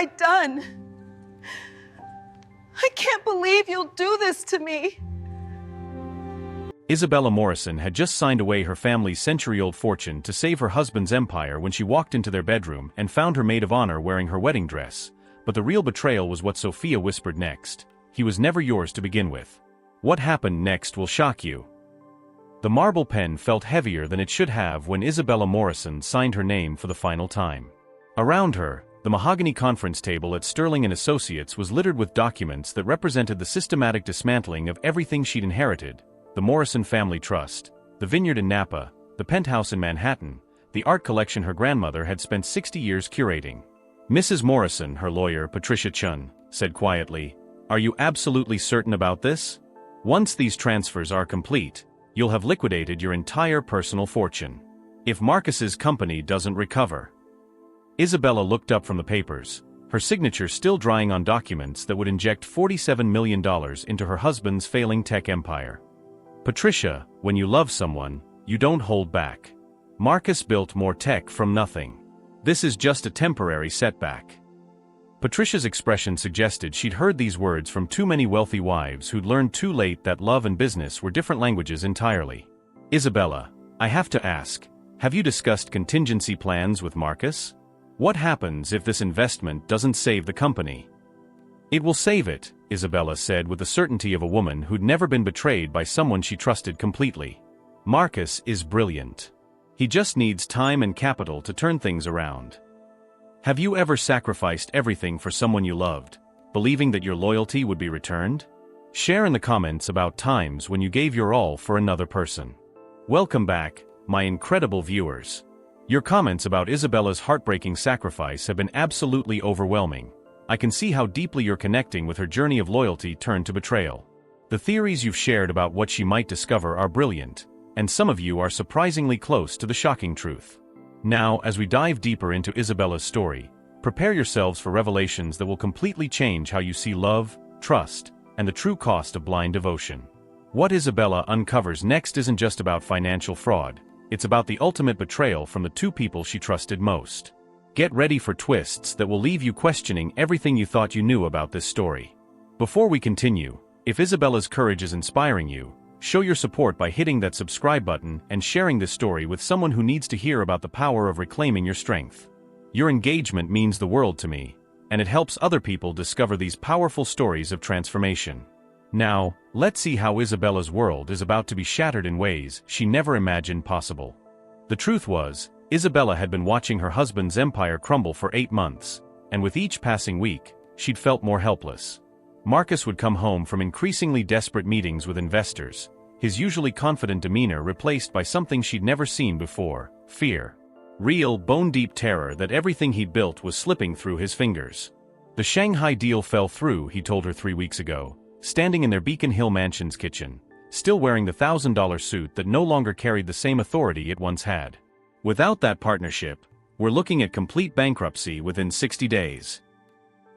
I done? I can't believe you'll do this to me. Isabella Morrison had just signed away her family's century-old fortune to save her husband's empire when she walked into their bedroom and found her maid of honor wearing her wedding dress. But the real betrayal was what Sophia whispered next. He was never yours to begin with. What happened next will shock you. The marble pen felt heavier than it should have when Isabella Morrison signed her name for the final time. Around her, the mahogany conference table at Sterling & Associates was littered with documents that represented the systematic dismantling of everything she'd inherited: the Morrison Family Trust, the vineyard in Napa, the penthouse in Manhattan, the art collection her grandmother had spent 60 years curating. Mrs. Morrison, her lawyer, Patricia Chun, said quietly, "Are you absolutely certain about this? Once these transfers are complete, you'll have liquidated your entire personal fortune. If Marcus's company doesn't recover." Isabella looked up from the papers, her signature still drying on documents that would inject $47 million into her husband's failing tech empire. "Patricia, when you love someone, you don't hold back. Marcus built more tech from nothing. This is just a temporary setback." Patricia's expression suggested she'd heard these words from too many wealthy wives who'd learned too late that love and business were different languages entirely. "Isabella, I have to ask, have you discussed contingency plans with Marcus? What happens if this investment doesn't save the company?" "It will save it," Isabella said with the certainty of a woman who'd never been betrayed by someone she trusted completely. "Marcus is brilliant. He just needs time and capital to turn things around. Have you ever sacrificed everything for someone you loved, believing that your loyalty would be returned? Share in the comments about times when you gave your all for another person. Welcome back, my incredible viewers. Your comments about Isabella's heartbreaking sacrifice have been absolutely overwhelming. I can see how deeply you're connecting with her journey of loyalty turned to betrayal. The theories you've shared about what she might discover are brilliant, and some of you are surprisingly close to the shocking truth. Now, as we dive deeper into Isabella's story, prepare yourselves for revelations that will completely change how you see love, trust, and the true cost of blind devotion. What Isabella uncovers next isn't just about financial fraud, it's about the ultimate betrayal from the two people she trusted most. Get ready for twists that will leave you questioning everything you thought you knew about this story. Before we continue, if Isabella's courage is inspiring you, show your support by hitting that subscribe button and sharing this story with someone who needs to hear about the power of reclaiming your strength. Your engagement means the world to me, and it helps other people discover these powerful stories of transformation. Now, let's see how Isabella's world is about to be shattered in ways she never imagined possible. The truth was, Isabella had been watching her husband's empire crumble for 8 months, and with each passing week, she'd felt more helpless. Marcus would come home from increasingly desperate meetings with investors, his usually confident demeanor replaced by something she'd never seen before: fear. Real, bone-deep terror that everything he'd built was slipping through his fingers. The Shanghai deal fell through, he told her 3 weeks ago, standing in their Beacon Hill mansion's kitchen, still wearing the $1,000 suit that no longer carried the same authority it once had. Without that partnership, we're looking at complete bankruptcy within 60 days.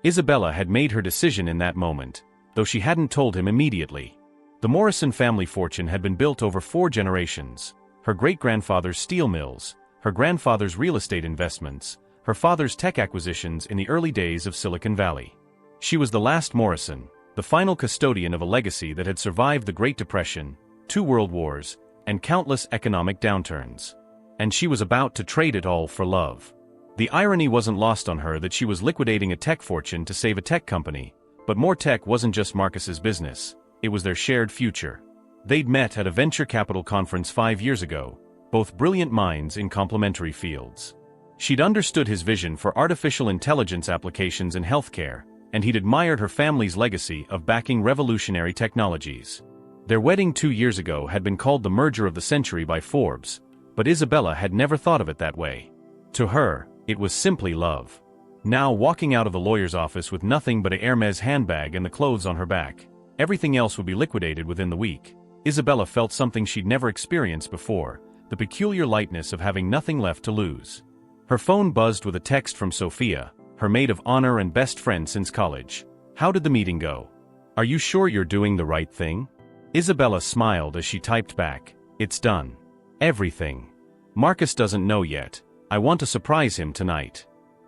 Isabella had made her decision in that moment, though she hadn't told him immediately. The Morrison family fortune had been built over 4 generations: her great-grandfather's steel mills, her grandfather's real estate investments, her father's tech acquisitions in the early days of Silicon Valley. She was the last Morrison, the final custodian of a legacy that had survived the Great Depression, 2 world wars, and countless economic downturns. And she was about to trade it all for love. The irony wasn't lost on her that she was liquidating a tech fortune to save a tech company, but more tech wasn't just Marcus's business, it was their shared future. They'd met at a venture capital conference 5 years ago, both brilliant minds in complementary fields. She'd understood his vision for artificial intelligence applications in healthcare, and he'd admired her family's legacy of backing revolutionary technologies. Their wedding 2 years ago had been called the merger of the century by Forbes, but Isabella had never thought of it that way. To her, it was simply love. Now, walking out of the lawyer's office with nothing but a Hermes handbag and the clothes on her back, everything else would be liquidated within the week, Isabella felt something she'd never experienced before: the peculiar lightness of having nothing left to lose. Her phone buzzed with a text from Sophia, her maid of honor and best friend since college. "How did the meeting go? Are you sure you're doing the right thing?" Isabella smiled as she typed back, "It's done. Everything. Marcus doesn't know yet. I want to surprise him tonight.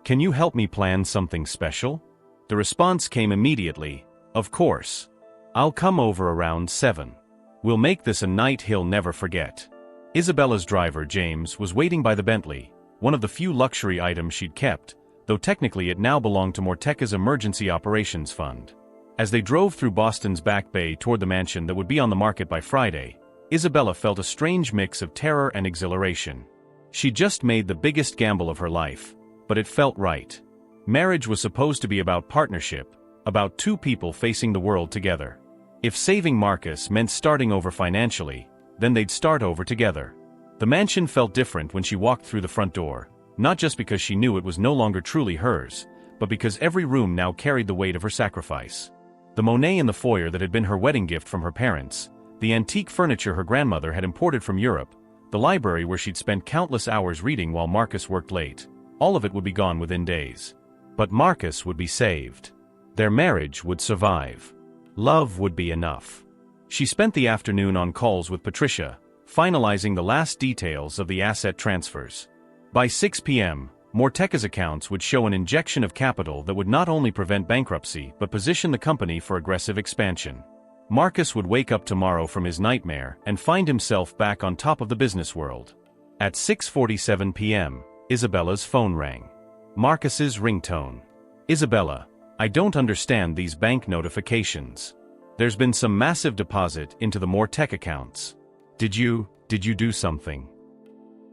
Can you help me plan something special? The response came immediately, of course. I'll come over around 7. We'll make this a night he'll never forget. Isabella's driver, James, was waiting by the Bentley, one of the few luxury items she'd kept, though technically it now belonged to Morteca's Emergency Operations Fund. As they drove through Boston's Back Bay toward the mansion that would be on the market by Friday, Isabella felt a strange mix of terror and exhilaration. She'd just made the biggest gamble of her life, but it felt right. Marriage was supposed to be about partnership, about two people facing the world together. If saving Marcus meant starting over financially, then they'd start over together. The mansion felt different when she walked through the front door, not just because she knew it was no longer truly hers, but because every room now carried the weight of her sacrifice. The Monet in the foyer that had been her wedding gift from her parents, the antique furniture her grandmother had imported from Europe, the library where she'd spent countless hours reading while Marcus worked late, all of it would be gone within days. But Marcus would be saved. Their marriage would survive. Love would be enough. She spent the afternoon on calls with Patricia, finalizing the last details of the asset transfers. By 6 p.m., Morteca's accounts would show an injection of capital that would not only prevent bankruptcy but position the company for aggressive expansion. Marcus would wake up tomorrow from his nightmare and find himself back on top of the business world. At 6:47 p.m., Isabella's phone rang. Marcus's ringtone. Isabella, I don't understand these bank notifications. There's been some massive deposit into the Morteca accounts. Did you do something?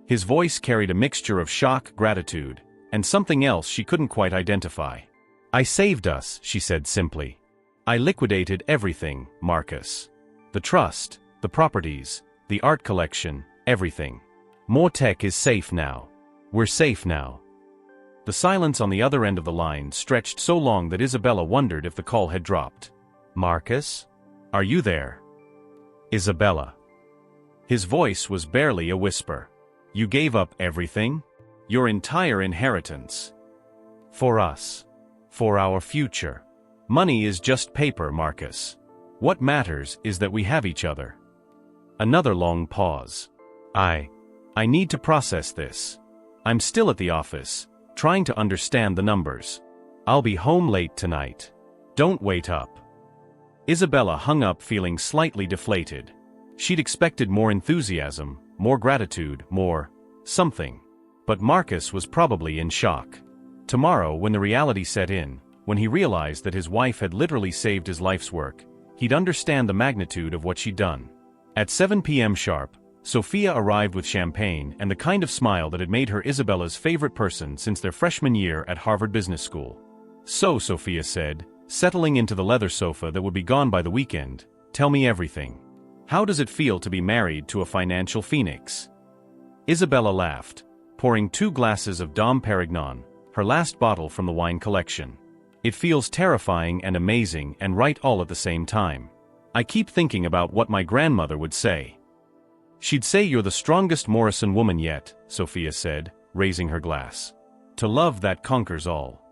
His voice carried a mixture of shock, gratitude, and something else she couldn't quite identify. I saved us, she said simply. I liquidated everything, Marcus. The trust, the properties, the art collection, everything. Morteca is safe now. We're safe now. The silence on the other end of the line stretched so long that Isabella wondered if the call had dropped. Marcus? Are you there? Isabella. His voice was barely a whisper. You gave up everything? Your entire inheritance. For us. For our future. Money is just paper, Marcus. What matters is that we have each other. Another long pause. I need to process this. I'm still at the office, trying to understand the numbers. I'll be home late tonight. Don't wait up. Isabella hung up feeling slightly deflated. She'd expected more enthusiasm, more gratitude, more something. But Marcus was probably in shock. Tomorrow, when the reality set in, when he realized that his wife had literally saved his life's work, he'd understand the magnitude of what she'd done. At 7 p.m. sharp, Sophia arrived with champagne and the kind of smile that had made her Isabella's favorite person since their freshman year at Harvard Business School. So, Sophia said, settling into the leather sofa that would be gone by the weekend, tell me everything. How does it feel to be married to a financial phoenix? Isabella laughed, pouring 2 glasses of Dom Perignon, her last bottle from the wine collection. It feels terrifying and amazing and right all at the same time. I keep thinking about what my grandmother would say. She'd say you're the strongest Morrison woman yet, Sophia said, raising her glass. To love that conquers all.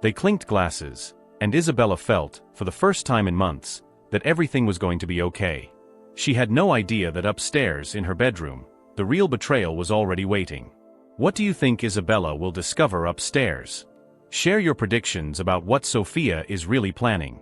They clinked glasses, and Isabella felt, for the first time in months, that everything was going to be okay. She had no idea that upstairs in her bedroom, the real betrayal was already waiting. What do you think Isabella will discover upstairs? Share your predictions about what Sophia is really planning.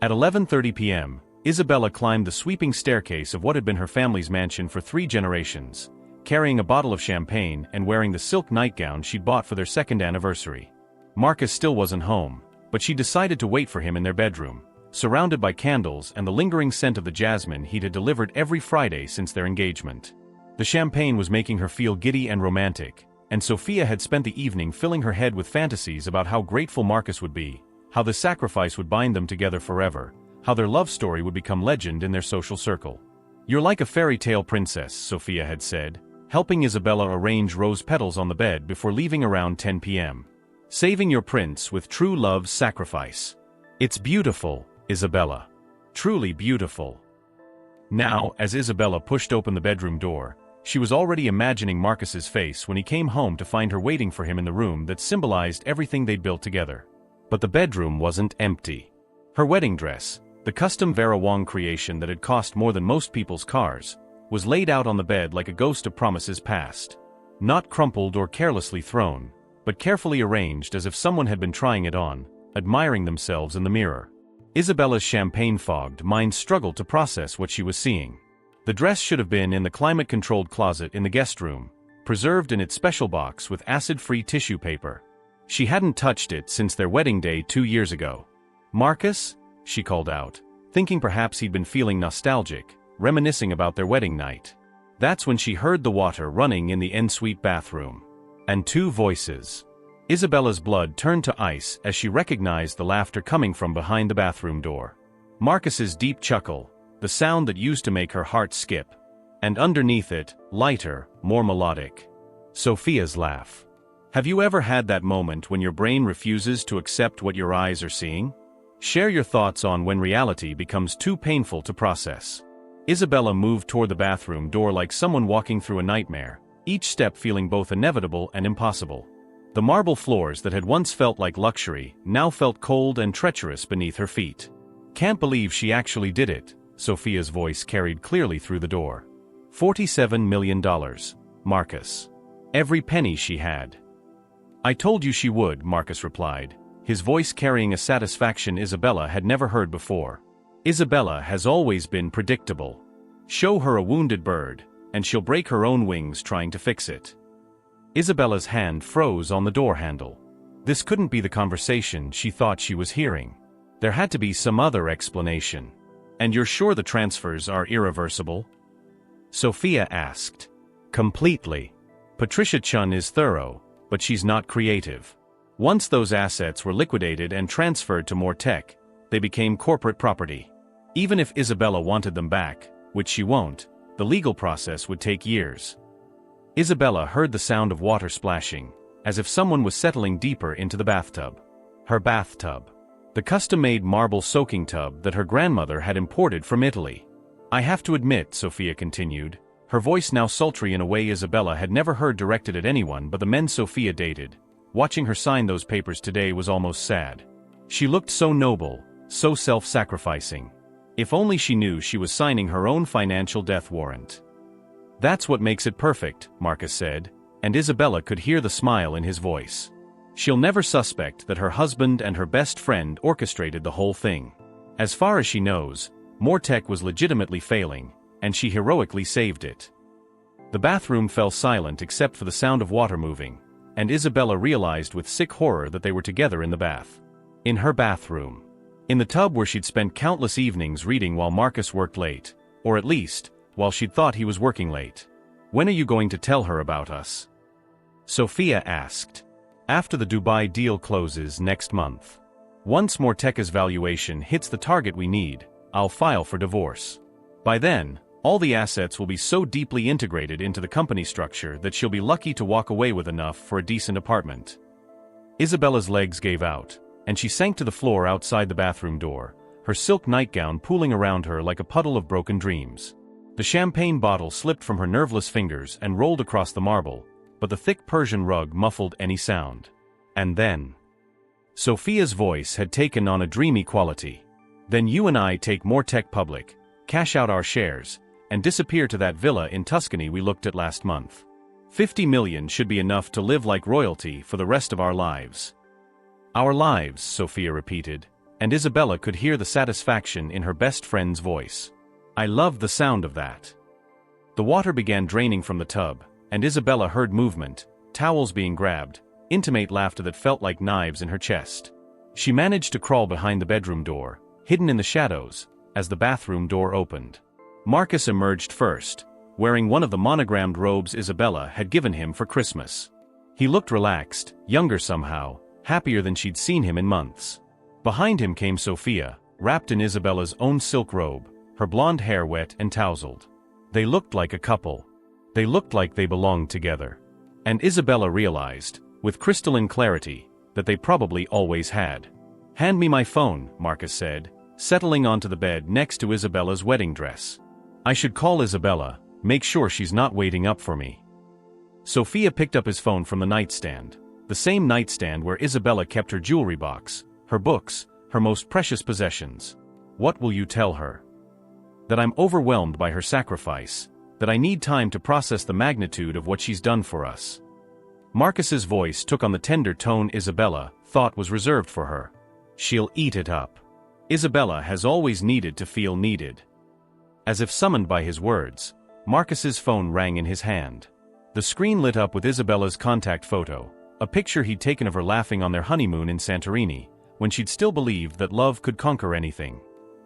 At 11:30 p.m., Isabella climbed the sweeping staircase of what had been her family's mansion for 3 generations, carrying a bottle of champagne and wearing the silk nightgown she'd bought for their 2nd anniversary. Marcus still wasn't home, but she decided to wait for him in their bedroom, surrounded by candles and the lingering scent of the jasmine he'd had delivered every Friday since their engagement. The champagne was making her feel giddy and romantic, and Sophia had spent the evening filling her head with fantasies about how grateful Marcus would be, how the sacrifice would bind them together forever, how their love story would become legend in their social circle. You're like a fairy tale princess, Sophia had said, helping Isabella arrange rose petals on the bed before leaving around 10 p.m. Saving your prince with true love's sacrifice. It's beautiful, Isabella. Truly beautiful. Now, as Isabella pushed open the bedroom door, she was already imagining Marcus's face when he came home to find her waiting for him in the room that symbolized everything they'd built together. But the bedroom wasn't empty. Her wedding dress, the custom Vera Wang creation that had cost more than most people's cars, was laid out on the bed like a ghost of promises past. Not crumpled or carelessly thrown, but carefully arranged as if someone had been trying it on, admiring themselves in the mirror. Isabella's champagne-fogged mind struggled to process what she was seeing. The dress should have been in the climate-controlled closet in the guest room, preserved in its special box with acid-free tissue paper. She hadn't touched it since their wedding day 2 years ago. "Marcus?" she called out, thinking perhaps he'd been feeling nostalgic, reminiscing about their wedding night. That's when she heard the water running in the ensuite bathroom. And 2 voices. Isabella's blood turned to ice as she recognized the laughter coming from behind the bathroom door. Marcus's deep chuckle, the sound that used to make her heart skip. And underneath it, lighter, more melodic. Sophia's laugh. Have you ever had that moment when your brain refuses to accept what your eyes are seeing? Share your thoughts on when reality becomes too painful to process. Isabella moved toward the bathroom door like someone walking through a nightmare, each step feeling both inevitable and impossible. The marble floors that had once felt like luxury now felt cold and treacherous beneath her feet. "Can't believe she actually did it," Sophia's voice carried clearly through the door. $47 million, Marcus. Every penny she had. "I told you she would," Marcus replied, his voice carrying a satisfaction Isabella had never heard before. "Isabella has always been predictable. Show her a wounded bird, and she'll break her own wings trying to fix it." Isabella's hand froze on the door handle. This couldn't be the conversation she thought she was hearing. There had to be some other explanation. "And you're sure the transfers are irreversible?" Sophia asked. "Completely. Patricia Chun is thorough, but she's not creative. Once those assets were liquidated and transferred to more tech, they became corporate property. Even if Isabella wanted them back, which she won't, the legal process would take years." Isabella heard the sound of water splashing, as if someone was settling deeper into the bathtub. Her bathtub. The custom-made marble soaking tub that her grandmother had imported from Italy. "I have to admit," Sophia continued, her voice now sultry in a way Isabella had never heard directed at anyone but the men Sophia dated, watching her sign those papers today was almost sad. She looked so noble, so self-sacrificing. If only she knew she was signing her own financial death warrant. "That's what makes it perfect," Marcus said, and Isabella could hear the smile in his voice. She'll never suspect that her husband and her best friend orchestrated the whole thing. As far as she knows, Mortec was legitimately failing, and she heroically saved it. The bathroom fell silent except for the sound of water moving, and Isabella realized with sick horror that they were together in the bath. In her bathroom. In the tub where she'd spent countless evenings reading while Marcus worked late, or at least, while she'd thought he was working late. "When are you going to tell her about us?" Sophia asked. "After the Dubai deal closes next month. Once Morteca's valuation hits the target we need, I'll file for divorce. By then, all the assets will be so deeply integrated into the company structure that she'll be lucky to walk away with enough for a decent apartment." Isabella's legs gave out, and she sank to the floor outside the bathroom door, her silk nightgown pooling around her like a puddle of broken dreams. The champagne bottle slipped from her nerveless fingers and rolled across the marble, but the thick Persian rug muffled any sound. And then, Sophia's voice had taken on a dreamy quality. "Then you and I take Mortec public, cash out our shares, and disappear to that villa in Tuscany we looked at last month. 50 million should be enough to live like royalty for the rest of our lives." "Our lives," Sophia repeated, and Isabella could hear the satisfaction in her best friend's voice. "I loved the sound of that." The water began draining from the tub, and Isabella heard movement, towels being grabbed, intimate laughter that felt like knives in her chest. She managed to crawl behind the bedroom door, hidden in the shadows, as the bathroom door opened. Marcus emerged first, wearing one of the monogrammed robes Isabella had given him for Christmas. He looked relaxed, younger somehow, happier than she'd seen him in months. Behind him came Sophia, wrapped in Isabella's own silk robe, her blonde hair wet and tousled. They looked like a couple. They looked like they belonged together. And Isabella realized, with crystalline clarity, that they probably always had. "Hand me my phone," Marcus said, settling onto the bed next to Isabella's wedding dress. "I should call Isabella, make sure she's not waiting up for me." Sophia picked up his phone from the nightstand, the same nightstand where Isabella kept her jewelry box, her books, her most precious possessions. "What will you tell her?" "That I'm overwhelmed by her sacrifice, that I need time to process the magnitude of what she's done for us." Marcus's voice took on the tender tone Isabella thought was reserved for her. She'll eat it up. Isabella has always needed to feel needed. As if summoned by his words, Marcus's phone rang in his hand. The screen lit up with Isabella's contact photo, a picture he'd taken of her laughing on their honeymoon in Santorini, when she'd still believed that love could conquer anything.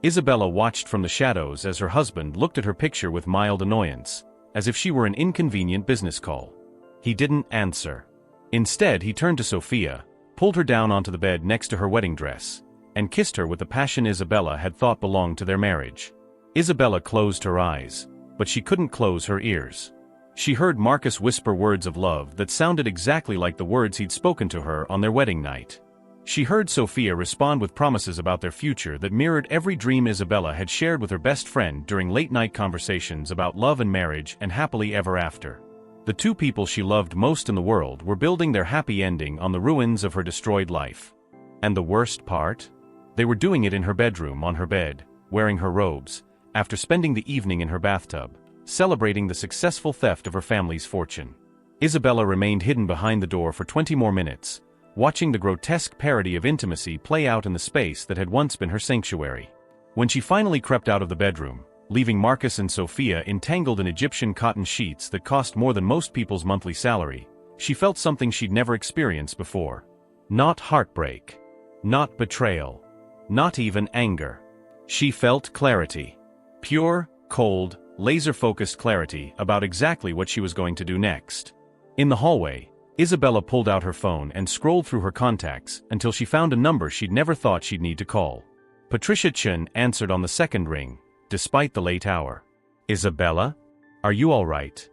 Isabella watched from the shadows as her husband looked at her picture with mild annoyance, as if she were an inconvenient business call. He didn't answer. Instead, he turned to Sophia, pulled her down onto the bed next to her wedding dress, and kissed her with the passion Isabella had thought belonged to their marriage. Isabella closed her eyes, but she couldn't close her ears. She heard Marcus whisper words of love that sounded exactly like the words he'd spoken to her on their wedding night. She heard Sophia respond with promises about their future that mirrored every dream Isabella had shared with her best friend during late-night conversations about love and marriage and happily ever after. The two people she loved most in the world were building their happy ending on the ruins of her destroyed life. And the worst part? They were doing it in her bedroom on her bed, wearing her robes, after spending the evening in her bathtub, celebrating the successful theft of her family's fortune. Isabella remained hidden behind the door for 20 more minutes, watching the grotesque parody of intimacy play out in the space that had once been her sanctuary. When she finally crept out of the bedroom, leaving Marcus and Sophia entangled in Egyptian cotton sheets that cost more than most people's monthly salary, she felt something she'd never experienced before. Not heartbreak. Not betrayal. Not even anger. She felt clarity. Pure, cold, laser-focused clarity about exactly what she was going to do next. In the hallway, Isabella pulled out her phone and scrolled through her contacts until she found a number she'd never thought she'd need to call. Patricia Chen answered on the second ring, despite the late hour. "Isabella? Are you all right?"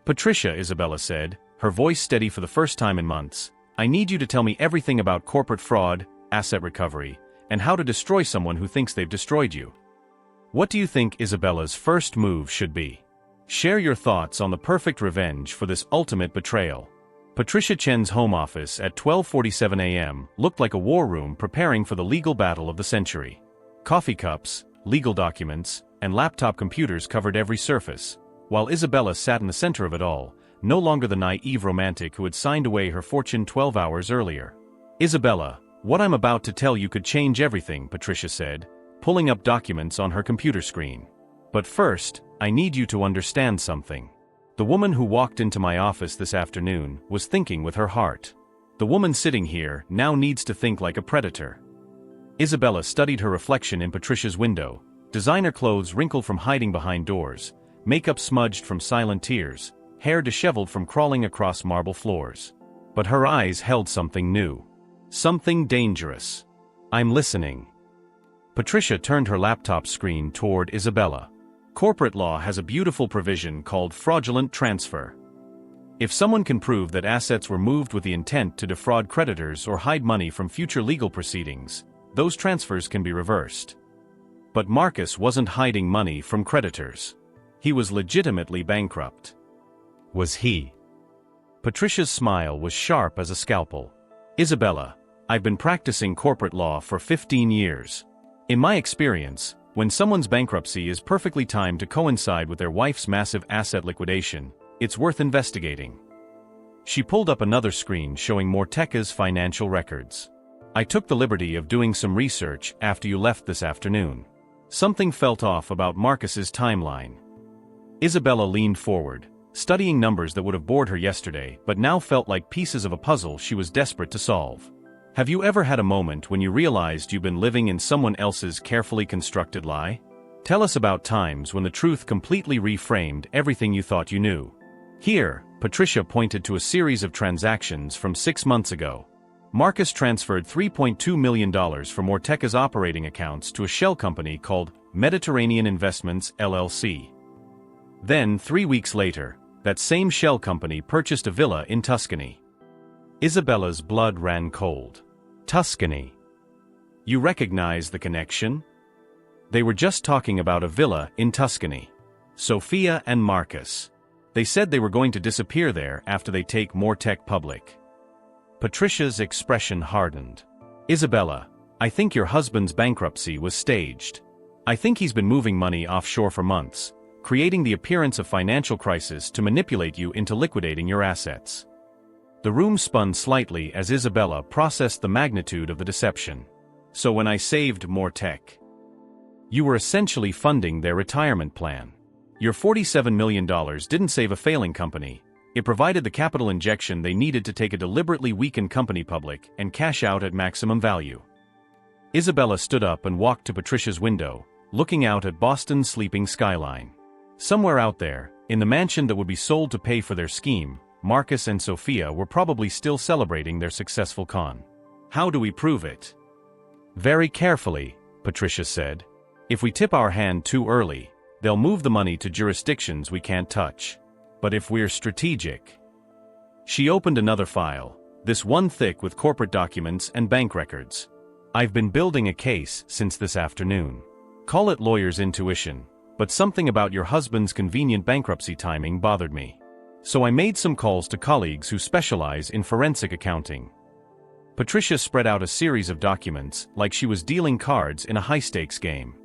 "Patricia," Isabella said, her voice steady for the first time in months, "I need you to tell me everything about corporate fraud, asset recovery, and how to destroy someone who thinks they've destroyed you." What do you think Isabella's first move should be? Share your thoughts on the perfect revenge for this ultimate betrayal. Patricia Chen's home office at 12:47 a.m. looked like a war room preparing for the legal battle of the century. Coffee cups, legal documents, and laptop computers covered every surface, while Isabella sat in the center of it all, no longer the naive romantic who had signed away her fortune 12 hours earlier. "Isabella, what I'm about to tell you could change everything," Patricia said, pulling up documents on her computer screen. "But first, I need you to understand something. The woman who walked into my office this afternoon was thinking with her heart. The woman sitting here now needs to think like a predator." Isabella studied her reflection in Patricia's window, designer clothes wrinkled from hiding behind doors, makeup smudged from silent tears, hair disheveled from crawling across marble floors. But her eyes held something new. Something dangerous. "I'm listening." Patricia turned her laptop screen toward Isabella. "Corporate law has a beautiful provision called fraudulent transfer. If someone can prove that assets were moved with the intent to defraud creditors or hide money from future legal proceedings, those transfers can be reversed. But Marcus wasn't hiding money from creditors. He was legitimately bankrupt." "Was he?" Patricia's smile was sharp as a scalpel. "Isabella, I've been practicing corporate law for 15 years. In my experience, when someone's bankruptcy is perfectly timed to coincide with their wife's massive asset liquidation, it's worth investigating." She pulled up another screen showing Morteca's financial records. "I took the liberty of doing some research after you left this afternoon. Something felt off about Marcus's timeline." Isabella leaned forward, studying numbers that would have bored her yesterday but now felt like pieces of a puzzle she was desperate to solve. Have you ever had a moment when you realized you've been living in someone else's carefully constructed lie? Tell us about times when the truth completely reframed everything you thought you knew. Here, Patricia pointed to a series of transactions from 6 months ago. Marcus transferred $3.2 million from Morteca's operating accounts to a shell company called Mediterranean Investments, LLC. Then, 3 weeks later, that same shell company purchased a villa in Tuscany. Isabella's blood ran cold. Tuscany. You recognize the connection? They were just talking about a villa in Tuscany. Sophia and Marcus. They said they were going to disappear there after they take Mortec public. Patricia's expression hardened. "Isabella, I think your husband's bankruptcy was staged. I think he's been moving money offshore for months, creating the appearance of financial crisis to manipulate you into liquidating your assets." The room spun slightly as Isabella processed the magnitude of the deception. So when I saved more tech, you were essentially funding their retirement plan. Your $47 million didn't save a failing company. It provided the capital injection they needed to take a deliberately weakened company public and cash out at maximum value. Isabella stood up and walked to Patricia's window, looking out at Boston's sleeping skyline. Somewhere out there, in the mansion that would be sold to pay for their scheme, Marcus and Sophia were probably still celebrating their successful con. How do we prove it? Very carefully, Patricia said. If we tip our hand too early, they'll move the money to jurisdictions we can't touch. But if we're strategic... She opened another file, this one thick with corporate documents and bank records. I've been building a case since this afternoon. Call it lawyer's intuition, but something about your husband's convenient bankruptcy timing bothered me. So I made some calls to colleagues who specialize in forensic accounting. Patricia spread out a series of documents like she was dealing cards in a high-stakes game.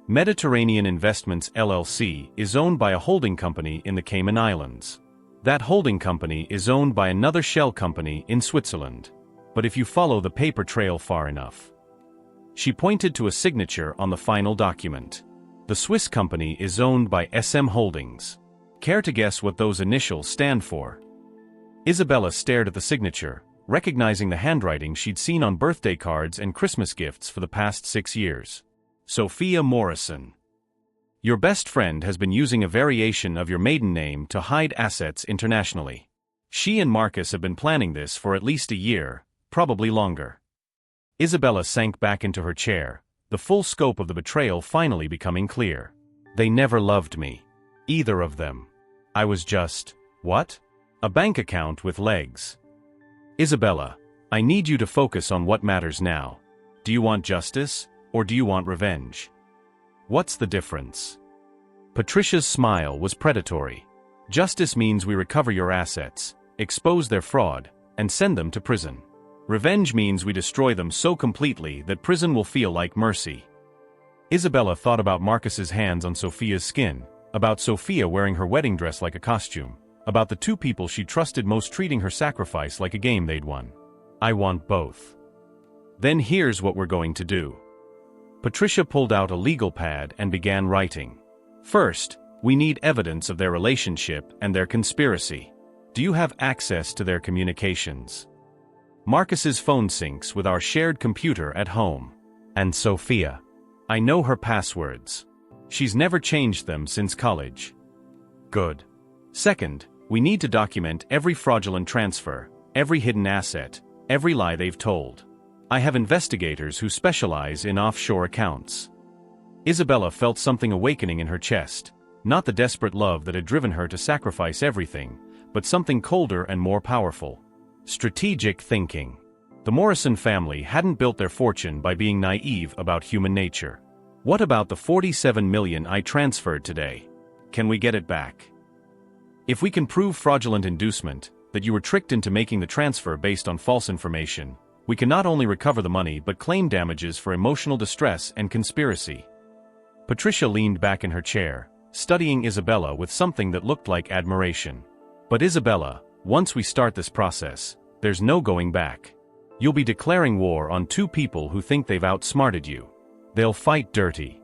Mediterranean Investments LLC is owned by a holding company in the Cayman Islands. That holding company is owned by another shell company in Switzerland. But if you follow the paper trail far enough... She pointed to a signature on the final document. The Swiss company is owned by SM Holdings. Care to guess what those initials stand for? Isabella stared at the signature, recognizing the handwriting she'd seen on birthday cards and Christmas gifts for the past 6 years. Sophia Morrison. Your best friend has been using a variation of your maiden name to hide assets internationally. She and Marcus have been planning this for at least a year, probably longer. Isabella sank back into her chair, the full scope of the betrayal finally becoming clear. They never loved me. Either of them. I was just, what? A bank account with legs. Isabella, I need you to focus on what matters now. Do you want justice, or do you want revenge? What's the difference? Patricia's smile was predatory. Justice means we recover your assets, expose their fraud, and send them to prison. Revenge means we destroy them so completely that prison will feel like mercy. Isabella thought about Marcus's hands on Sophia's skin, about Sophia wearing her wedding dress like a costume, about the two people she trusted most treating her sacrifice like a game they'd won. I want both. Then here's what we're going to do. Patricia pulled out a legal pad and began writing. First, we need evidence of their relationship and their conspiracy. Do you have access to their communications? Marcus's phone syncs with our shared computer at home. And Sophia. I know her passwords. She's never changed them since college. Good. Second, we need to document every fraudulent transfer, every hidden asset, every lie they've told. I have investigators who specialize in offshore accounts. Isabella felt something awakening in her chest, not the desperate love that had driven her to sacrifice everything, but something colder and more powerful. Strategic thinking. The Morrison family hadn't built their fortune by being naive about human nature. What about the $47 million I transferred today? Can we get it back? If we can prove fraudulent inducement, that you were tricked into making the transfer based on false information, we can not only recover the money but claim damages for emotional distress and conspiracy. Patricia leaned back in her chair, studying Isabella with something that looked like admiration. But Isabella, once we start this process, there's no going back. You'll be declaring war on two people who think they've outsmarted you. They'll fight dirty.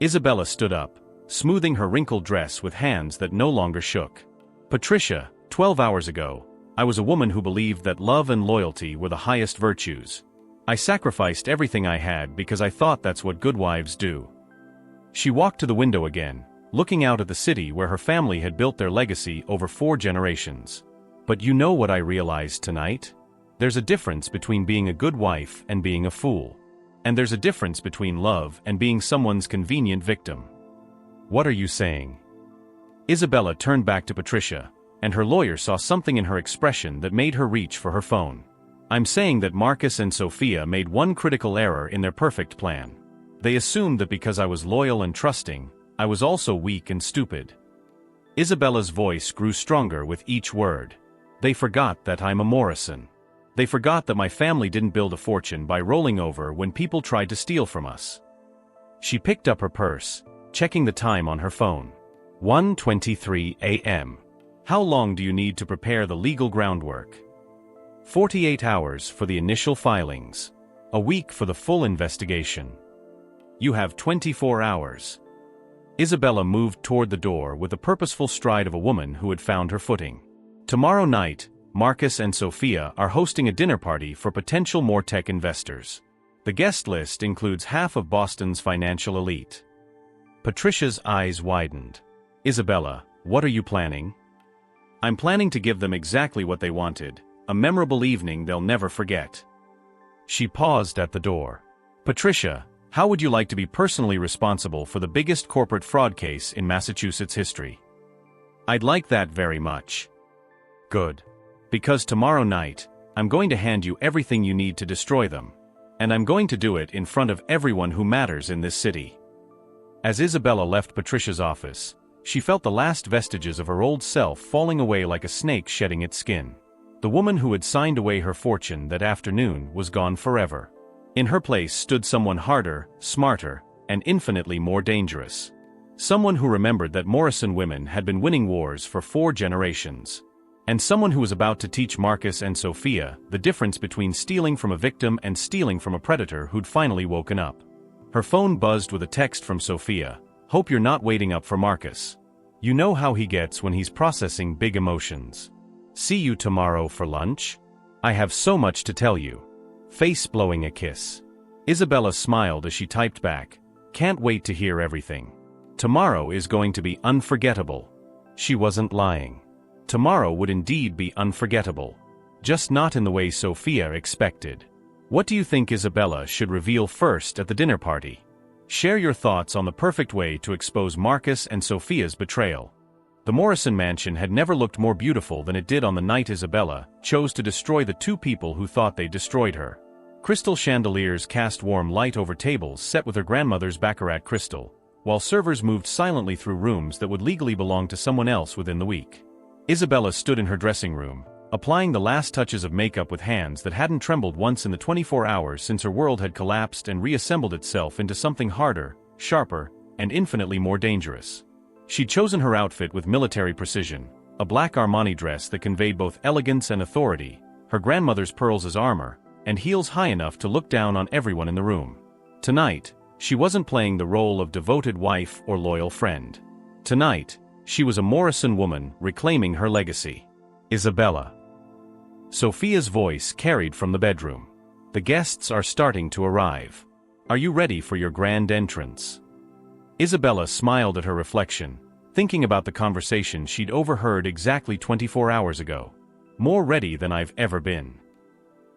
Isabella stood up, smoothing her wrinkled dress with hands that no longer shook. Patricia, 12 hours ago, I was a woman who believed that love and loyalty were the highest virtues. I sacrificed everything I had because I thought that's what good wives do. She walked to the window again, looking out at the city where her family had built their legacy over 4 generations. But you know what I realized tonight? There's a difference between being a good wife and being a fool. And there's a difference between love and being someone's convenient victim. What are you saying? Isabella turned back to Patricia, and her lawyer saw something in her expression that made her reach for her phone. I'm saying that Marcus and Sophia made one critical error in their perfect plan. They assumed that because I was loyal and trusting, I was also weak and stupid. Isabella's voice grew stronger with each word. They forgot that I'm a Morrison. They forgot that my family didn't build a fortune by rolling over when people tried to steal from us. She picked up her purse, checking the time on her phone. 1:23 a.m. How long do you need to prepare the legal groundwork? 48 hours for the initial filings. A week for the full investigation. You have 24 hours. Isabella moved toward the door with the purposeful stride of a woman who had found her footing. Tomorrow night, Marcus and Sophia are hosting a dinner party for potential Mortec investors. The guest list includes half of Boston's financial elite. Patricia's eyes widened. Isabella, what are you planning? I'm planning to give them exactly what they wanted, a memorable evening they'll never forget. She paused at the door. Patricia, how would you like to be personally responsible for the biggest corporate fraud case in Massachusetts history? I'd like that very much. Good. Because tomorrow night, I'm going to hand you everything you need to destroy them. And I'm going to do it in front of everyone who matters in this city. As Isabella left Patricia's office, she felt the last vestiges of her old self falling away like a snake shedding its skin. The woman who had signed away her fortune that afternoon was gone forever. In her place stood someone harder, smarter, and infinitely more dangerous. Someone who remembered that Morrison women had been winning wars for 4 generations. And someone who was about to teach Marcus and Sophia the difference between stealing from a victim and stealing from a predator who'd finally woken up. Her phone buzzed with a text from Sophia. Hope you're not waiting up for Marcus. You know how he gets when he's processing big emotions. See you tomorrow for lunch? I have so much to tell you. Face blowing a kiss. Isabella smiled as she typed back. Can't wait to hear everything. Tomorrow is going to be unforgettable. She wasn't lying. Tomorrow would indeed be unforgettable. Just not in the way Sophia expected. What do you think Isabella should reveal first at the dinner party? Share your thoughts on the perfect way to expose Marcus and Sophia's betrayal. The Morrison mansion had never looked more beautiful than it did on the night Isabella chose to destroy the 2 people who thought they destroyed her. Crystal chandeliers cast warm light over tables set with her grandmother's baccarat crystal, while servers moved silently through rooms that would legally belong to someone else within the week. Isabella stood in her dressing room, applying the last touches of makeup with hands that hadn't trembled once in the 24 hours since her world had collapsed and reassembled itself into something harder, sharper, and infinitely more dangerous. She'd chosen her outfit with military precision, a black Armani dress that conveyed both elegance and authority, her grandmother's pearls as armor, and heels high enough to look down on everyone in the room. Tonight, she wasn't playing the role of devoted wife or loyal friend. Tonight, she was a Morrison woman reclaiming her legacy. Isabella. Sophia's voice carried from the bedroom. The guests are starting to arrive. Are you ready for your grand entrance? Isabella smiled at her reflection, thinking about the conversation she'd overheard exactly 24 hours ago. More ready than I've ever been.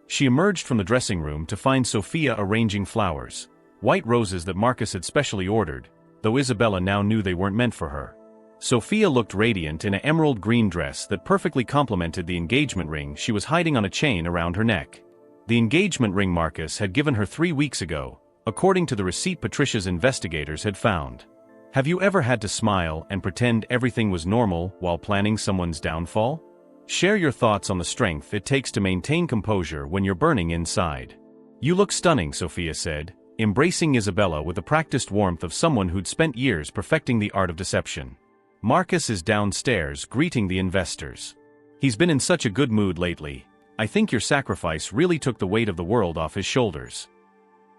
She emerged from the dressing room to find Sophia arranging flowers, white roses that Marcus had specially ordered, though Isabella now knew they weren't meant for her. Sophia looked radiant in an emerald green dress that perfectly complemented the engagement ring she was hiding on a chain around her neck. The engagement ring Marcus had given her 3 weeks ago, according to the receipt Patricia's investigators had found. Have you ever had to smile and pretend everything was normal while planning someone's downfall? Share your thoughts on the strength it takes to maintain composure when you're burning inside. You look stunning, Sophia said, embracing Isabella with the practiced warmth of someone who'd spent years perfecting the art of deception. Marcus is downstairs greeting the investors. He's been in such a good mood lately. I think your sacrifice really took the weight of the world off his shoulders.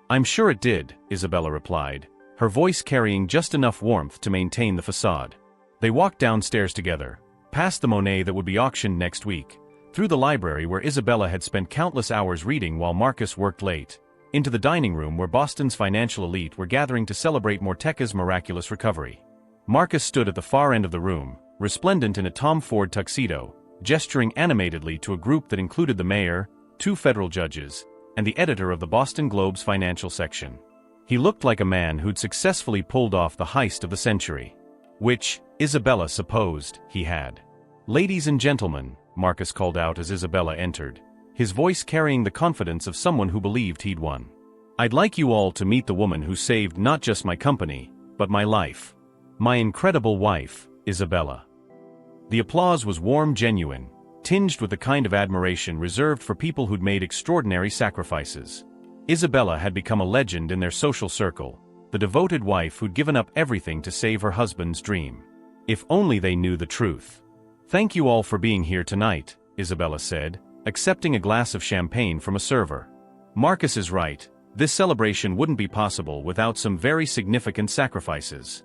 I'm sure it did, Isabella replied, her voice carrying just enough warmth to maintain the facade. They walked downstairs together, past the Monet that would be auctioned next week, through the library where Isabella had spent countless hours reading while Marcus worked late, into the dining room where Boston's financial elite were gathering to celebrate Morteca's miraculous recovery. Marcus stood at the far end of the room, resplendent in a Tom Ford tuxedo, gesturing animatedly to a group that included the mayor, 2 federal judges, and the editor of the Boston Globe's financial section. He looked like a man who'd successfully pulled off the heist of the century. Which, Isabella supposed, he had. Ladies and gentlemen, Marcus called out as Isabella entered, his voice carrying the confidence of someone who believed he'd won. I'd like you all to meet the woman who saved not just my company, but my life. My incredible wife, Isabella. The applause was warm, genuine, tinged with the kind of admiration reserved for people who'd made extraordinary sacrifices. Isabella had become a legend in their social circle, the devoted wife who'd given up everything to save her husband's dream. If only they knew the truth. Thank you all for being here tonight, Isabella said, accepting a glass of champagne from a server. Marcus is right, this celebration wouldn't be possible without some very significant sacrifices.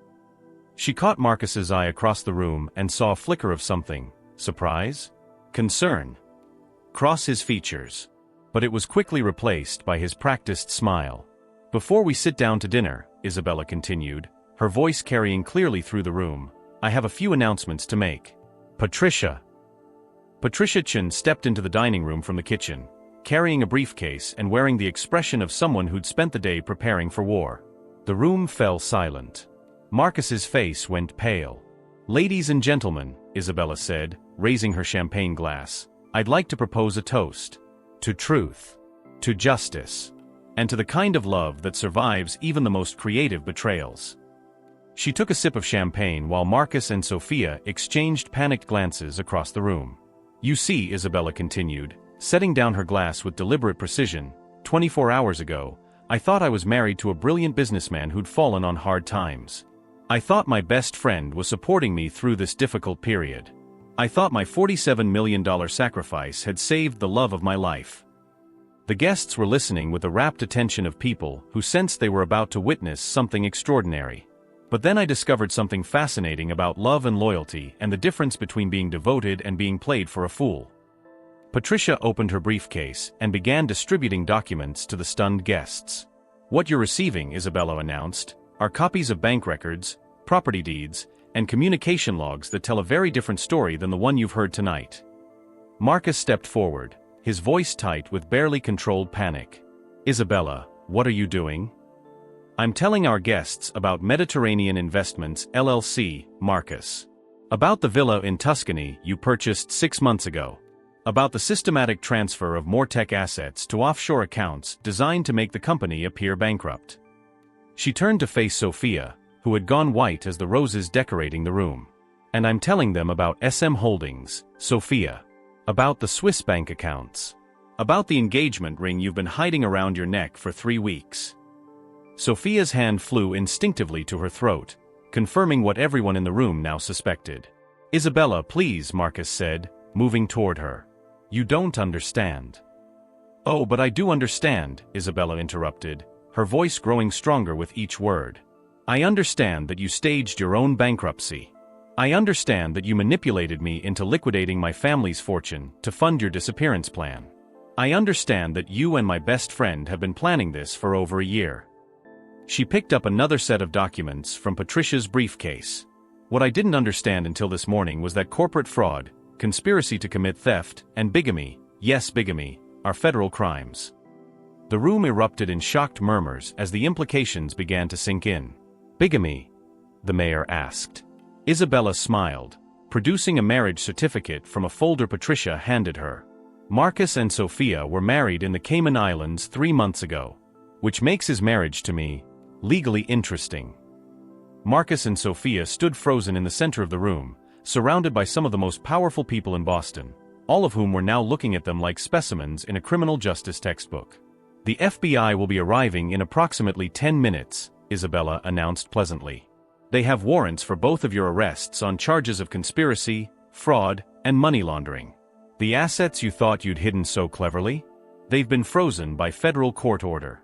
She caught Marcus's eye across the room and saw a flicker of something. Surprise? Concern? Cross his features. But it was quickly replaced by his practiced smile. Before we sit down to dinner, Isabella continued, her voice carrying clearly through the room, I have a few announcements to make. Patricia Chen stepped into the dining room from the kitchen, carrying a briefcase and wearing the expression of someone who'd spent the day preparing for war. The room fell silent. Marcus's face went pale. Ladies and gentlemen, Isabella said, raising her champagne glass, I'd like to propose a toast. To truth. To justice. And to the kind of love that survives even the most creative betrayals. She took a sip of champagne while Marcus and Sophia exchanged panicked glances across the room. You see, Isabella continued, setting down her glass with deliberate precision, 24 hours ago, I thought I was married to a brilliant businessman who'd fallen on hard times. I thought my best friend was supporting me through this difficult period. I thought my $47 million sacrifice had saved the love of my life. The guests were listening with the rapt attention of people who sensed they were about to witness something extraordinary. But then I discovered something fascinating about love and loyalty and the difference between being devoted and being played for a fool. Patricia opened her briefcase and began distributing documents to the stunned guests. What you're receiving, Isabella announced, are copies of bank records, property deeds, and communication logs that tell a very different story than the one you've heard tonight. Marcus stepped forward, his voice tight with barely controlled panic. Isabella, what are you doing? I'm telling our guests about Mediterranean Investments LLC, Marcus. About the villa in Tuscany you purchased 6 months ago. About the systematic transfer of more tech assets to offshore accounts designed to make the company appear bankrupt. She turned to face Sophia, who had gone white as the roses decorating the room. And I'm telling them about SM Holdings, Sophia. About the Swiss bank accounts. About the engagement ring you've been hiding around your neck for 3 weeks. Sophia's hand flew instinctively to her throat, confirming what everyone in the room now suspected. Isabella, please, Marcus said, moving toward her. You don't understand. Oh, but I do understand, Isabella interrupted, her voice growing stronger with each word. I understand that you staged your own bankruptcy. I understand that you manipulated me into liquidating my family's fortune to fund your disappearance plan. I understand that you and my best friend have been planning this for over a year. She picked up another set of documents from Patricia's briefcase. What I didn't understand until this morning was that corporate fraud, conspiracy to commit theft, and bigamy, yes bigamy, are federal crimes. The room erupted in shocked murmurs as the implications began to sink in. Bigamy? The mayor asked. Isabella smiled, producing a marriage certificate from a folder Patricia handed her. Marcus and Sophia were married in the Cayman Islands 3 months ago, which makes his marriage to me legally interesting. Marcus and Sophia stood frozen in the center of the room, surrounded by some of the most powerful people in Boston, all of whom were now looking at them like specimens in a criminal justice textbook. The FBI will be arriving in approximately 10 minutes, Isabella announced pleasantly. They have warrants for both of your arrests on charges of conspiracy, fraud, and money laundering. The assets you thought you'd hidden so cleverly? They've been frozen by federal court order.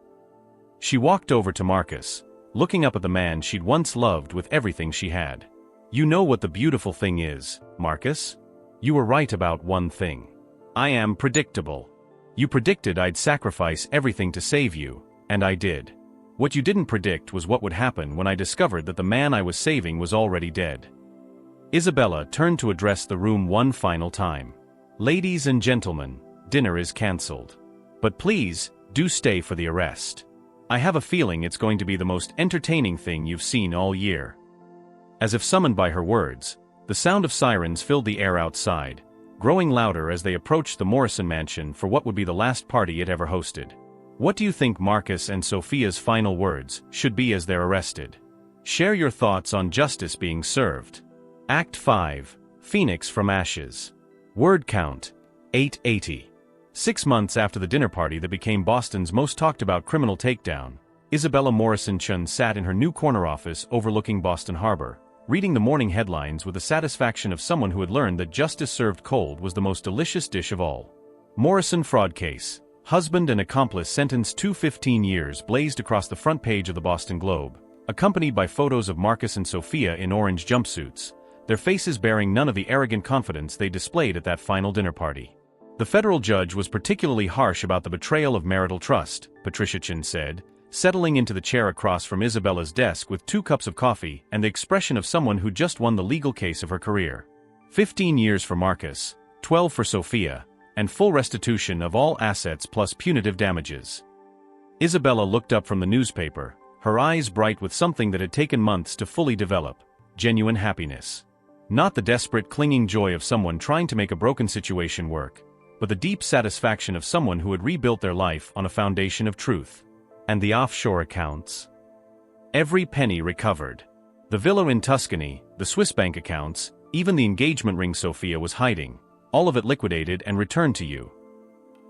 She walked over to Marcus, looking up at the man she'd once loved with everything she had. You know what the beautiful thing is, Marcus? You were right about one thing. I am predictable. You predicted I'd sacrifice everything to save you, and I did. What you didn't predict was what would happen when I discovered that the man I was saving was already dead. Isabella turned to address the room one final time. Ladies and gentlemen, dinner is cancelled. But please, do stay for the arrest. I have a feeling it's going to be the most entertaining thing you've seen all year. As if summoned by her words, the sound of sirens filled the air outside, growing louder as they approached the Morrison mansion for what would be the last party it ever hosted. What do you think Marcus and Sophia's final words should be as they're arrested? Share your thoughts on justice being served. Act 5, Phoenix from Ashes. Word count, 880. 6 months after the dinner party that became Boston's most talked-about criminal takedown, Isabella Morrison Chun sat in her new corner office overlooking Boston Harbor, reading the morning headlines with the satisfaction of someone who had learned that justice served cold was the most delicious dish of all. Morrison fraud case. Husband and accomplice sentenced to 15 years blazed across the front page of the Boston Globe, accompanied by photos of Marcus and Sophia in orange jumpsuits, their faces bearing none of the arrogant confidence they displayed at that final dinner party. The federal judge was particularly harsh about the betrayal of marital trust, Patricia Chin said, settling into the chair across from Isabella's desk with 2 cups of coffee and the expression of someone who just won the legal case of her career. 15 years for Marcus, 12 for Sophia, and full restitution of all assets plus punitive damages. Isabella looked up from the newspaper, her eyes bright with something that had taken months to fully develop: genuine happiness. Not the desperate clinging joy of someone trying to make a broken situation work, but the deep satisfaction of someone who had rebuilt their life on a foundation of truth. And the offshore accounts? Every penny recovered. The villa in Tuscany, the Swiss bank accounts, even the engagement ring Sophia was hiding, all of it liquidated and returned to you.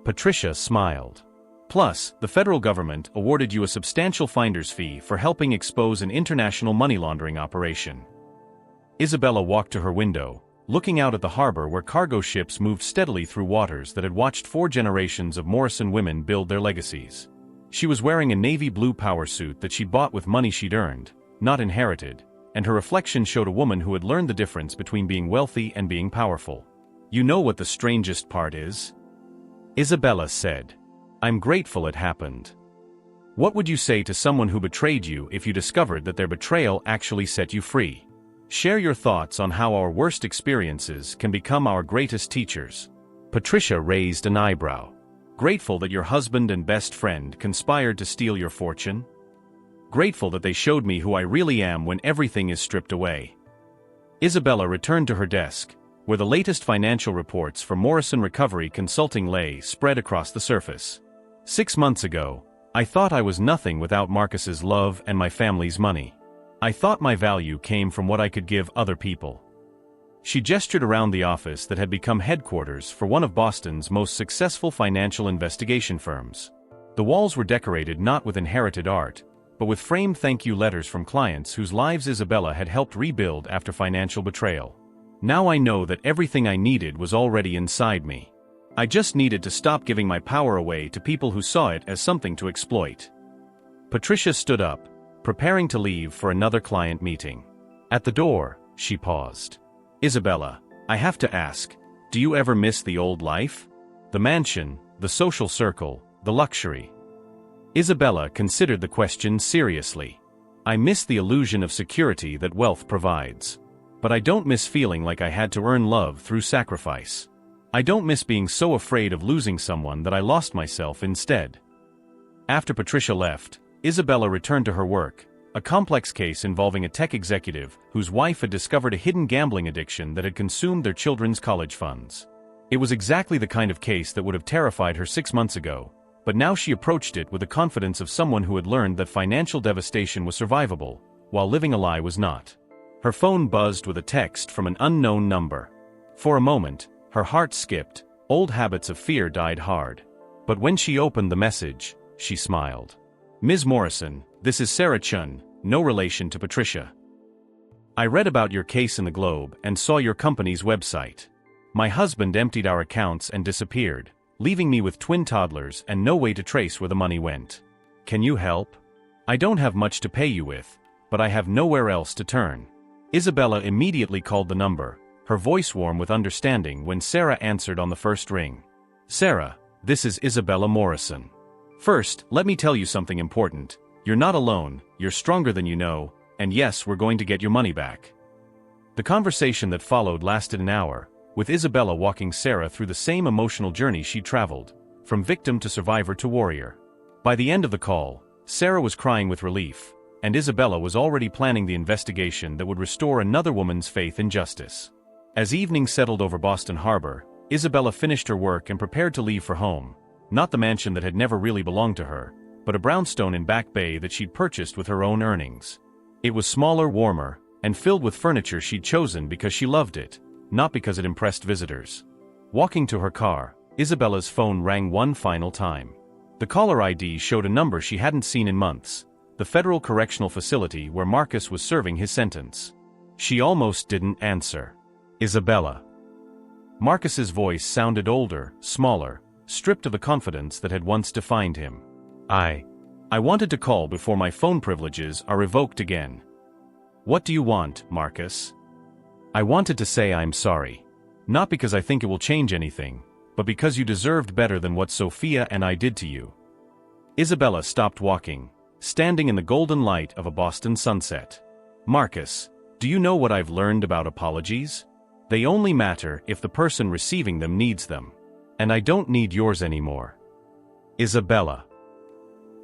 Patricia smiled. Plus, the federal government awarded you a substantial finder's fee for helping expose an international money laundering operation. Isabella walked to her window, looking out at the harbor where cargo ships moved steadily through waters that had watched 4 generations of Morrison women build their legacies. She was wearing a navy blue power suit that she'd bought with money she'd earned, not inherited, and her reflection showed a woman who had learned the difference between being wealthy and being powerful. You know what the strangest part is? Isabella said. I'm grateful it happened. What would you say to someone who betrayed you if you discovered that their betrayal actually set you free? Share your thoughts on how our worst experiences can become our greatest teachers. Patricia raised an eyebrow. Grateful that your husband and best friend conspired to steal your fortune? Grateful that they showed me who I really am when everything is stripped away. Isabella returned to her desk, where the latest financial reports for Morrison Recovery Consulting lay spread across the surface. 6 months ago, I thought I was nothing without Marcus's love and my family's money. I thought my value came from what I could give other people. She gestured around the office that had become headquarters for one of Boston's most successful financial investigation firms. The walls were decorated not with inherited art, but with framed thank you letters from clients whose lives Isabella had helped rebuild after financial betrayal. Now I know that everything I needed was already inside me. I just needed to stop giving my power away to people who saw it as something to exploit. Patricia stood up, preparing to leave for another client meeting. At the door, she paused. Isabella, I have to ask, do you ever miss the old life? The mansion, the social circle, the luxury? Isabella considered the question seriously. I miss the illusion of security that wealth provides. But I don't miss feeling like I had to earn love through sacrifice. I don't miss being so afraid of losing someone that I lost myself instead. After Patricia left, Isabella returned to her work, a complex case involving a tech executive whose wife had discovered a hidden gambling addiction that had consumed their children's college funds. It was exactly the kind of case that would have terrified her 6 months ago, but now she approached it with the confidence of someone who had learned that financial devastation was survivable, while living a lie was not. Her phone buzzed with a text from an unknown number. For a moment, her heart skipped, old habits of fear died hard. But when she opened the message, she smiled. Ms. Morrison, this is Sarah Chun, no relation to Patricia. I read about your case in the Globe and saw your company's website. My husband emptied our accounts and disappeared, leaving me with twin toddlers and no way to trace where the money went. Can you help? I don't have much to pay you with, but I have nowhere else to turn. Isabella immediately called the number, her voice warm with understanding when Sarah answered on the first ring. Sarah, this is Isabella Morrison. First, let me tell you something important. You're not alone, you're stronger than you know, and yes, we're going to get your money back. The conversation that followed lasted an hour, with Isabella walking Sarah through the same emotional journey she'd traveled, from victim to survivor to warrior. By the end of the call, Sarah was crying with relief, and Isabella was already planning the investigation that would restore another woman's faith in justice. As evening settled over Boston Harbor, Isabella finished her work and prepared to leave for home. Not the mansion that had never really belonged to her, but a brownstone in Back Bay that she'd purchased with her own earnings. It was smaller, warmer, and filled with furniture she'd chosen because she loved it, not because it impressed visitors. Walking to her car, Isabella's phone rang one final time. The caller ID showed a number she hadn't seen in months, the federal correctional facility where Marcus was serving his sentence. She almost didn't answer. Isabella. Marcus's voice sounded older, smaller, stripped of the confidence that had once defined him. I wanted to call before my phone privileges are revoked again. What do you want, Marcus? I wanted to say I'm sorry. Not because I think it will change anything, but because you deserved better than what Sophia and I did to you. Isabella stopped walking, standing in the golden light of a Boston sunset. Marcus, do you know what I've learned about apologies? They only matter if the person receiving them needs them. And I don't need yours anymore. Isabella.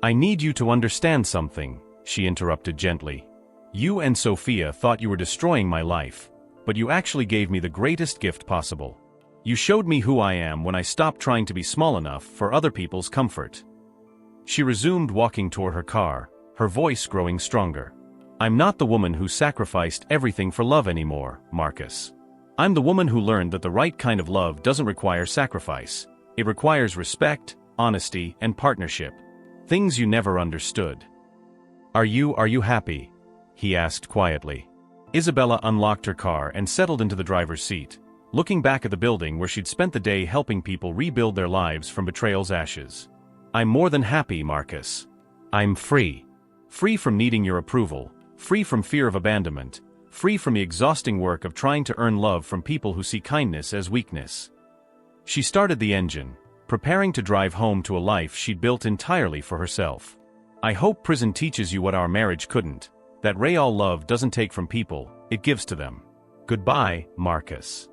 I need you to understand something, she interrupted gently. You and Sophia thought you were destroying my life, but you actually gave me the greatest gift possible. You showed me who I am when I stopped trying to be small enough for other people's comfort. She resumed walking toward her car, her voice growing stronger. I'm not the woman who sacrificed everything for love anymore, Marcus. I'm the woman who learned that the right kind of love doesn't require sacrifice. It requires respect, honesty, and partnership. Things you never understood. Are you happy? He asked quietly. Isabella unlocked her car and settled into the driver's seat, looking back at the building where she'd spent the day helping people rebuild their lives from betrayal's ashes. I'm more than happy, Marcus. I'm free. Free from needing your approval, free from fear of abandonment, free from the exhausting work of trying to earn love from people who see kindness as weakness. She started the engine, preparing to drive home to a life she'd built entirely for herself. I hope prison teaches you what our marriage couldn't, that real love doesn't take from people, it gives to them. Goodbye, Marcus.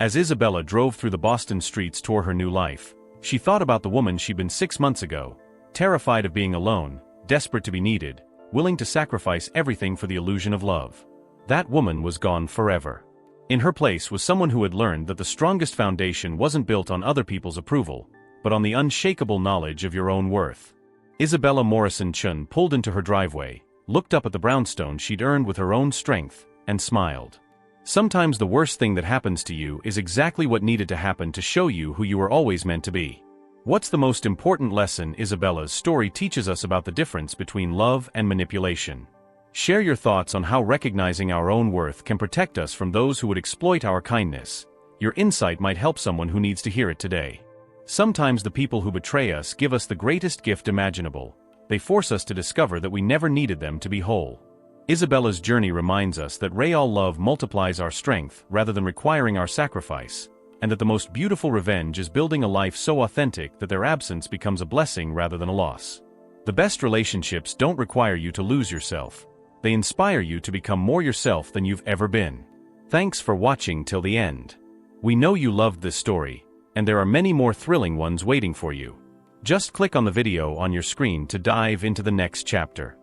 As Isabella drove through the Boston streets toward her new life, she thought about the woman she'd been 6 months ago, terrified of being alone, desperate to be needed, willing to sacrifice everything for the illusion of love. That woman was gone forever. In her place was someone who had learned that the strongest foundation wasn't built on other people's approval, but on the unshakable knowledge of your own worth. Isabella Morrison Chun pulled into her driveway, looked up at the brownstone she'd earned with her own strength, and smiled. Sometimes the worst thing that happens to you is exactly what needed to happen to show you who you were always meant to be. What's the most important lesson Isabella's story teaches us about the difference between love and manipulation? Share your thoughts on how recognizing our own worth can protect us from those who would exploit our kindness. Your insight might help someone who needs to hear it today. Sometimes the people who betray us give us the greatest gift imaginable. They force us to discover that we never needed them to be whole. Isabella's journey reminds us that real love multiplies our strength rather than requiring our sacrifice, and that the most beautiful revenge is building a life so authentic that their absence becomes a blessing rather than a loss. The best relationships don't require you to lose yourself. They inspire you to become more yourself than you've ever been. Thanks for watching till the end. We know you loved this story, and there are many more thrilling ones waiting for you. Just click on the video on your screen to dive into the next chapter.